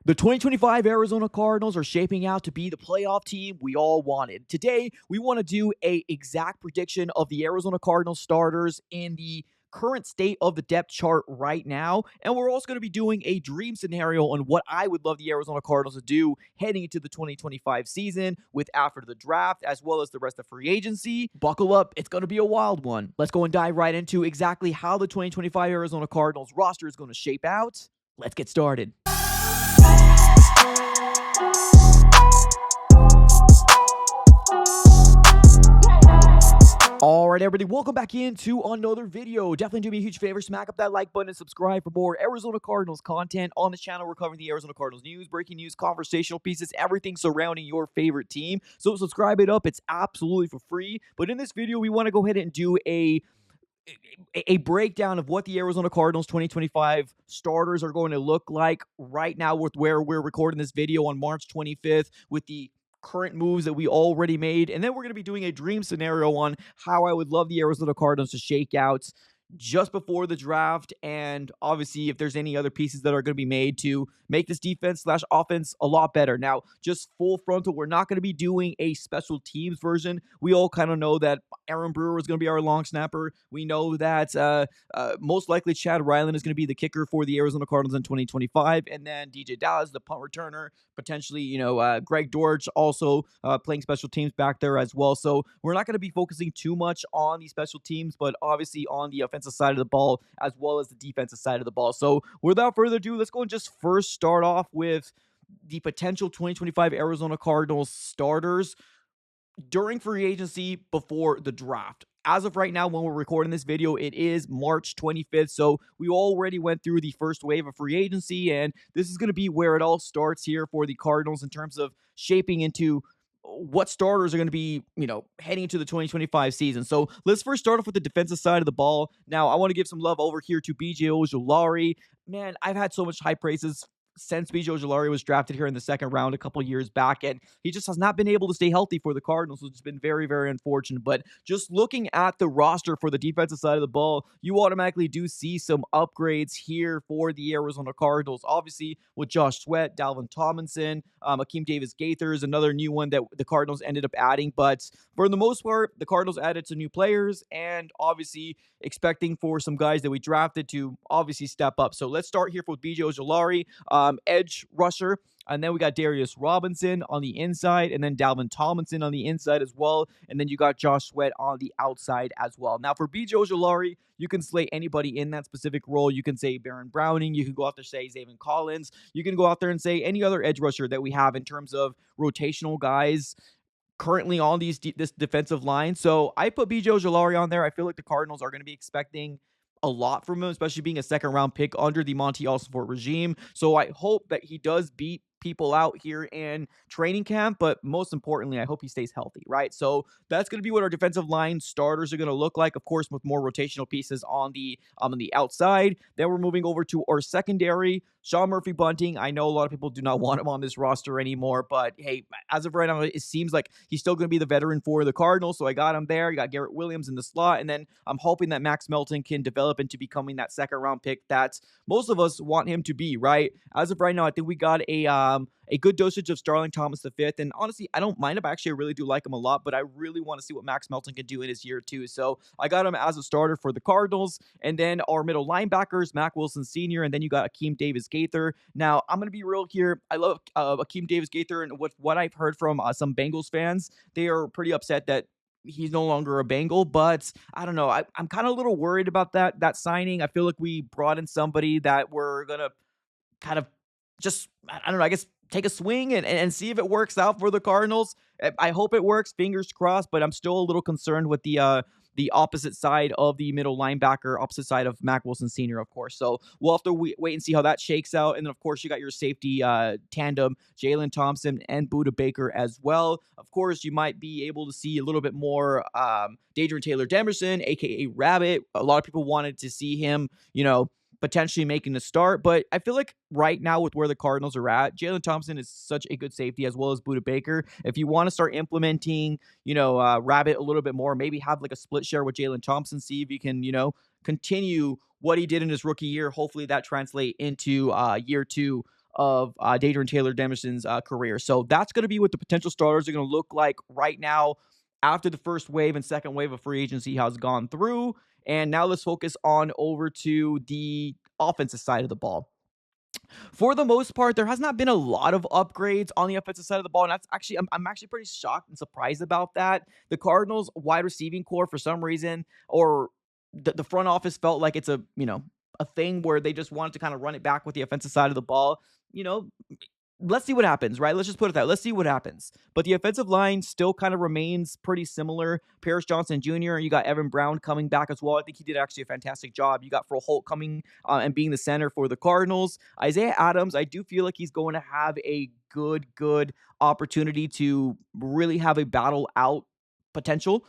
The 2025 Arizona Cardinals are shaping out to be the playoff team we all wanted. Today, we want to do a exact prediction of the Arizona Cardinals starters in the current state of the depth chart right now, and we're also going to be doing a dream scenario on what I would love the Arizona Cardinals to do heading into the 2025 season with after the draft as well as the rest of free agency. Buckle up, it's going to be a wild one. Let's go and dive right into exactly how the 2025 Arizona Cardinals roster is going to shape out. Let's get started. Alright everybody, welcome back into another video. Definitely do me a huge favor, smack up that like button and subscribe for more Arizona Cardinals content. On the channel, we're covering the Arizona Cardinals news, breaking news, conversational pieces, everything surrounding your favorite team. So subscribe it up, it's absolutely for free. But in this video, we want to go ahead and do a breakdown of what the Arizona Cardinals 2025 starters are going to look like right now with where we're recording this video on March 25th with the current moves that we already made. And then we're going to be doing a dream scenario on how I would love the Arizona Cardinals to shake out just before the draft, and obviously if there's any other pieces that are going to be made to make this defense slash offense a lot better. Now, just full frontal, we're not going to be doing a special teams version. We all kind of know that Aaron Brewer is going to be our long snapper. We know that most likely Chad Ryland is going to be the kicker for the Arizona Cardinals in 2025, and then DJ Dallas, the punt returner, potentially, Greg Dortch also playing special teams back there as well. So we're not going to be focusing too much on the special teams, but obviously on the offensive side of the ball as well as the defensive side of the ball. So without further ado, let's go and just first start off with the potential 2025 Arizona Cardinals starters during free agency before the draft. As of right now, when we're recording this video, it is March 25th, so we already went through the first wave of free agency, and this is going to be where it all starts here for the Cardinals in terms of shaping into what starters are going to be, heading into the 2025 season. So let's first start off with the defensive side of the ball. Now, I want to give some love over here to BJ Ojulari. Man, I've had so much high praises since BJ Ojulari was drafted here in the second round a couple years back, and he just has not been able to stay healthy for the Cardinals, which has been very, very unfortunate. But just looking at the roster for the defensive side of the ball, you automatically do see some upgrades here for the Arizona Cardinals. Obviously, with Josh Sweat, Dalvin Tomlinson, Akeem Davis-Gaither is another new one that the Cardinals ended up adding. But for the most part, the Cardinals added some new players, and obviously expecting for some guys that we drafted to obviously step up. So let's start here with BJ Ojulari. Edge rusher, and then we got Darius Robinson on the inside, and then Dalvin Tomlinson on the inside as well, and then you got Josh Sweat on the outside as well. Now for BJ Ojulari, you can slay anybody in that specific role. You can say Baron Browning, you can go out there say Zaven Collins, you can go out there and say any other edge rusher that we have in terms of rotational guys currently on this defensive line. So I put BJ Ojulari on there. I feel like the Cardinals are going to be expecting a lot from him, especially being a second-round pick under the Monty Alsford regime. So I hope that he does beat people out here in training camp, but most importantly, I hope he stays healthy, right? So that's going to be what our defensive line starters are going to look like, of course, with more rotational pieces on the outside. Then we're moving over to our secondary. Sean Murphy-Bunting, I know a lot of people do not want him on this roster anymore, but hey, as of right now, it seems like he's still going to be the veteran for the Cardinals, so I got him there. You got Garrett Williams in the slot, and then I'm hoping that Max Melton can develop into becoming that second-round pick that most of us want him to be, right? As of right now, I think we got a good dosage of Starling Thomas V, and honestly, I don't mind him. Actually, I really do like him a lot, but I really want to see what Max Melton can do in his year two. So I got him as a starter for the Cardinals, and then our middle linebackers, Mac Wilson Sr., and then you got Akeem Davis-Gaither. Now, I'm going to be real here. I love Akeem Davis-Gaither, and with what I've heard from some Bengals fans, they are pretty upset that he's no longer a Bengal, but I don't know. I'm kind of a little worried about that signing. I feel like we brought in somebody that we're going to kind of just, I don't know, I guess take a swing and see if it works out for the Cardinals. I hope it works, fingers crossed, but I'm still a little concerned with the opposite side of the middle linebacker, opposite side of Mac Wilson Sr., of course. So we'll have to wait and see how that shakes out. And then, of course, you got your safety tandem, Jalen Thompson and Budda Baker as well. Of course, you might be able to see a little bit more Dadrian Taylor-Demerson, a.k.a. Rabbit. A lot of people wanted to see him, potentially making the start. But I feel like right now with where the Cardinals are at, Jalen Thompson is such a good safety as well as Budda Baker. If you want to start implementing, Rabbit a little bit more, maybe have like a split share with Jalen Thompson, see if you can, continue what he did in his rookie year. Hopefully that translate into year two of Daedrin Taylor-Demerson's career. So that's going to be what the potential starters are going to look like right now after the first wave and second wave of free agency has gone through. And now let's focus on over to the offensive side of the ball. For the most part, there has not been a lot of upgrades on the offensive side of the ball, and that's actually I'm actually pretty shocked and surprised about that. The Cardinals wide receiving core, for some reason, or the front office felt like it's a thing where they just wanted to kind of run it back with the offensive side of the ball. You know, let's see what happens, right? Let's just put it that. Let's see what happens. But the offensive line still kind of remains pretty similar. Paris Johnson Jr., you got Evan Brown coming back as well. I think he did actually a fantastic job. You got Fro Holt coming and being the center for the Cardinals. Isaiah Adams, I do feel like he's going to have a good opportunity to really have a battle out potential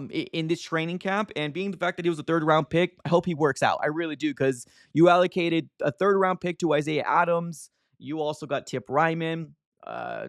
in this training camp. And being the fact that he was a third round pick, I hope he works out. I really do, because you allocated a third round pick to Isaiah Adams. You also got Tip Ryman,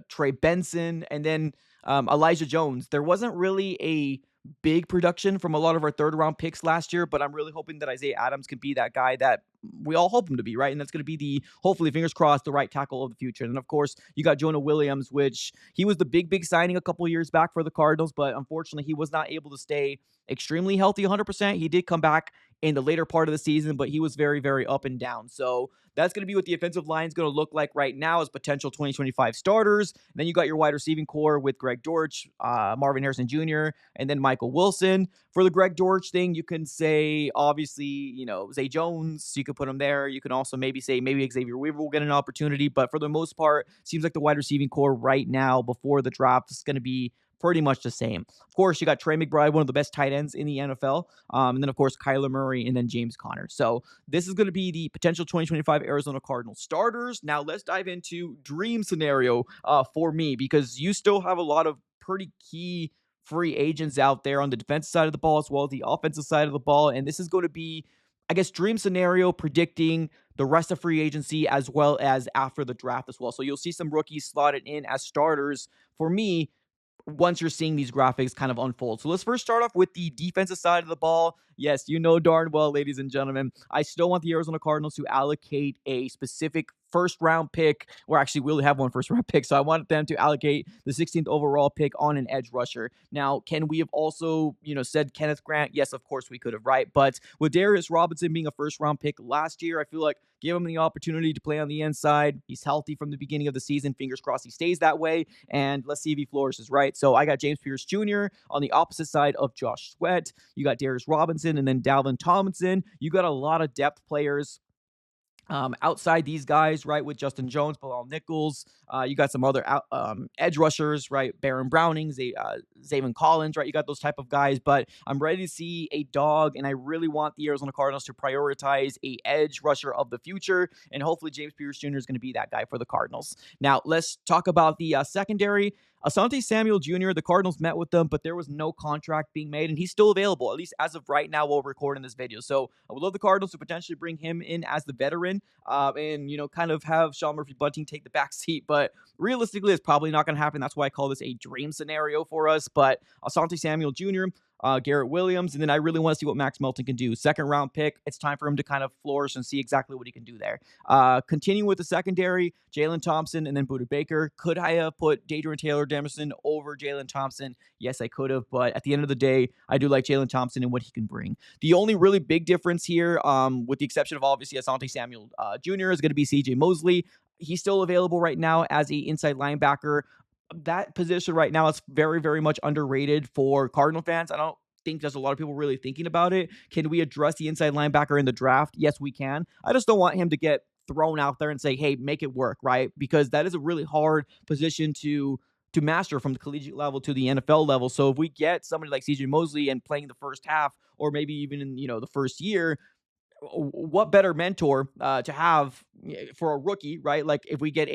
Trey Benson, and then Elijah Jones. There wasn't really a big production from a lot of our third round picks last year, but I'm really hoping that Isaiah Adams can be that guy that we all hope him to be, right? And that's going to be hopefully, fingers crossed, the right tackle of the future. And of course, you got Jonah Williams, which he was the big signing a couple years back for the Cardinals, but unfortunately, he was not able to stay extremely healthy 100%. He did come back in the later part of the season, but he was very up and down. So that's going to be what the offensive line is going to look like right now as potential 2025 starters. And then you got your wide receiving core with Greg Dortch, Marvin Harrison Jr., and then Michael Wilson. For the Greg Dortch thing, you can say, obviously, Zay Jones, you could put him there. You can also maybe say Xavier Weaver will get an opportunity. But for the most part, seems like the wide receiving core right now before the draft is going to be pretty much the same. Of course, you got Trey McBride, one of the best tight ends in the NFL. And then, of course, Kyler Murray and then James Conner. So this is going to be the potential 2025 Arizona Cardinals starters. Now, let's dive into dream scenario for me, because you still have a lot of pretty key free agents out there on the defensive side of the ball as well as the offensive side of the ball. And this is going to be, I guess, dream scenario predicting the rest of free agency as well as after the draft as well. So you'll see some rookies slotted in as starters for me once you're seeing these graphics kind of unfold. So let's first start off with the defensive side of the ball. Yes, you know darn well, ladies and gentlemen, I still want the Arizona Cardinals to allocate a specific first-round pick, or actually we only have one first-round pick, so I want them to allocate the 16th overall pick on an edge rusher. Now, can we have also, said Kenneth Grant? Yes, of course we could have, right? But with Darius Robinson being a first-round pick last year, I feel like give him the opportunity to play on the inside. He's healthy from the beginning of the season. Fingers crossed he stays that way, and let's see if he flourishes, right? So I got James Pierce Jr. on the opposite side of Josh Sweat. You got Darius Robinson and then Dalvin Tomlinson. You got a lot of depth players outside these guys, right, with Justin Jones, Bilal Nichols. You got some other edge rushers, right, Baron Browning, Zaven Collins, right? You got those type of guys, but I'm ready to see a dog, and I really want the Arizona Cardinals to prioritize a edge rusher of the future, and hopefully James Pierce Jr. is going to be that guy for the Cardinals. Now, let's talk about the secondary. Asante Samuel Jr., the Cardinals met with them, but there was no contract being made, and he's still available, at least as of right now while we're recording this video. So I would love the Cardinals to potentially bring him in as the veteran and, kind of have Sean Murphy-Bunting take the back seat. But realistically, it's probably not going to happen. That's why I call this a dream scenario for us. But Asante Samuel Jr., Garrett Williams, and then I really want to see what Max Melton can do. Second round pick. It's time for him to kind of flourish and see exactly what he can do there. Continuing with the secondary, Jalen Thompson and then Budda Baker. Could I have put Daedrin Taylor-Demerson over Jalen Thompson? Yes, I could have, but at the end of the day, I do like Jalen Thompson and what he can bring. The only really big difference here, with the exception of obviously Asante Samuel Jr., is going to be CJ Mosley. He's still available right now as a inside linebacker. That position right now is very much underrated for Cardinal fans. I don't think there's a lot of people really thinking about it. Can we address the inside linebacker in the draft? Yes, we can. I just don't want him to get thrown out there and say, hey, make it work, right? Because that is a really hard position to master from the collegiate level to the NFL level. So if we get somebody like CJ Mosley and playing the first half, or maybe even in the first year, what better mentor to have for a rookie, right? Like if we get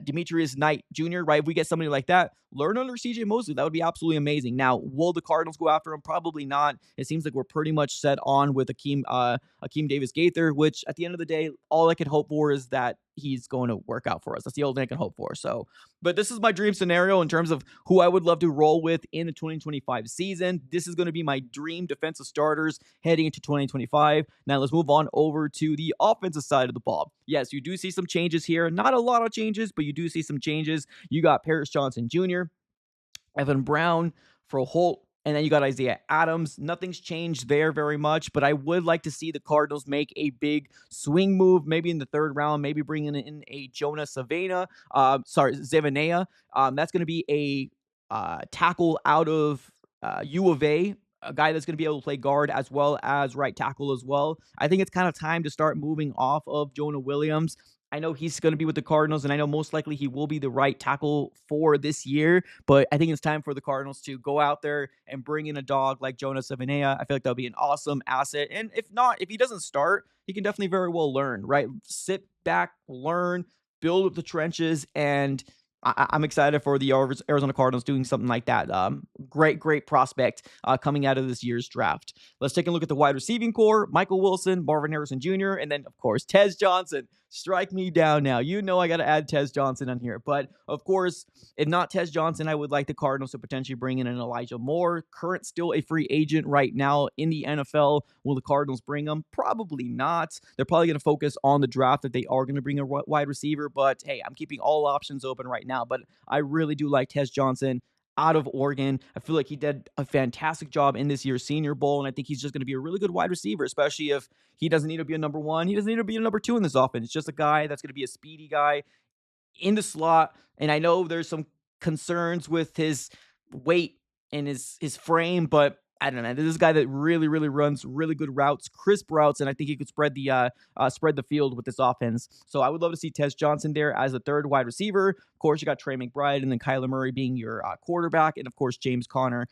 Demetrius Knight Jr., right? If we get somebody like that, learn under CJ Mosley. That would be absolutely amazing. Now, will the Cardinals go after him? Probably not. It seems like we're pretty much set on with Akeem Davis Gaither, which at the end of the day, all I could hope for is that he's going to work out for us. That's the only thing I can hope for. So, but this is my dream scenario in terms of who I would love to roll with in the 2025 season. This is going to be my dream defensive starters heading into 2025. Now let's move on over to the offensive side of the ball. Yes, you do see some changes here. Not a lot of changes, but you do see some changes. You got Paris Johnson Jr., Evan Brown, Fro Holt, and then you got Isaiah Adams. Nothing's changed there very much, but I would like to see the Cardinals make a big swing move, maybe in the third round, maybe bringing in a Jonah Savannah, Zavanea. That's going to be a tackle out of U of A guy that's going to be able to play guard as well as right tackle as well. I think it's kind of time to start moving off of Jonah Williams. I know he's going to be with the Cardinals, and I know most likely he will be the right tackle for this year, but I think it's time for the Cardinals to go out there and bring in a dog like Jonah Savannah. I feel like that'll be an awesome asset. And if not, if he doesn't start, he can definitely very well learn, right? Sit back, learn, build up the trenches, and I'm excited for the Arizona Cardinals doing something like that. Great prospect coming out of this year's draft. Let's take a look at the wide receiving core. Michael Wilson, Marvin Harrison Jr., and then, of course, Tez Johnson. Strike me down now. You know I got to add Tez Johnson on here. But, of course, if not Tez Johnson, I would like the Cardinals to potentially bring in an Elijah Moore. Current still a free agent right now in the NFL. Will the Cardinals bring him? Probably not. They're probably going to focus on the draft if they are going to bring a wide receiver. But, hey, I'm keeping all options open right now. But I really do like Tez Johnson out of Oregon. I feel like he did a fantastic job in this year's Senior Bowl, and I think he's just going to be a really good wide receiver, especially if he doesn't need to be a number one. He doesn't need to be a number two in this offense. It's just a guy that's going to be a speedy guy in the slot. And I know there's some concerns with his weight and his frame, but I don't know. This is a guy that really runs really good routes, crisp routes, and I think he could spread the field with this offense. So I would love to see Tez Johnson there as the third wide receiver. Of course, you got Trey McBride and then Kyler Murray being your quarterback, and of course James Conner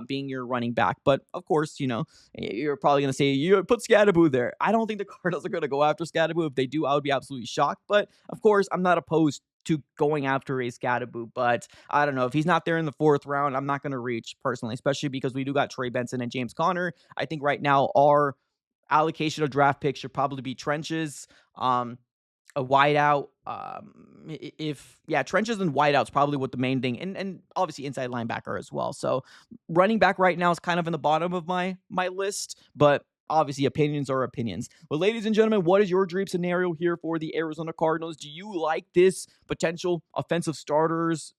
being your running back. But of course, you know, you're probably going to say you put Scadaboo there. I don't think the Cardinals are going to go after Scadaboo. If they do, I would be absolutely shocked. But of course, I'm not opposed to going after a Scadaboo, but I don't know. If he's not there in the fourth round, I'm not going to reach personally, especially because we do got Trey Benson and James Conner. I think right now our allocation of draft picks should probably be trenches, a wideout. Trenches and wideouts probably what the main thing, and obviously inside linebacker as well. So running back right now is kind of in the bottom of my list, but obviously, opinions are opinions. But ladies and gentlemen, what is your dream scenario here for the Arizona Cardinals? Do you like this potential dream offensive starters,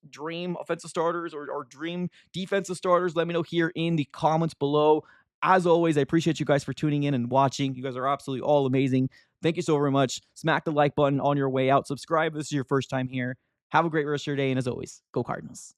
or dream defensive starters? Let me know here in the comments below. As always, I appreciate you guys for tuning in and watching. You guys are absolutely all amazing. Thank you so very much. Smack the like button on your way out. Subscribe if this is your first time here. Have a great rest of your day, and as always, go Cardinals.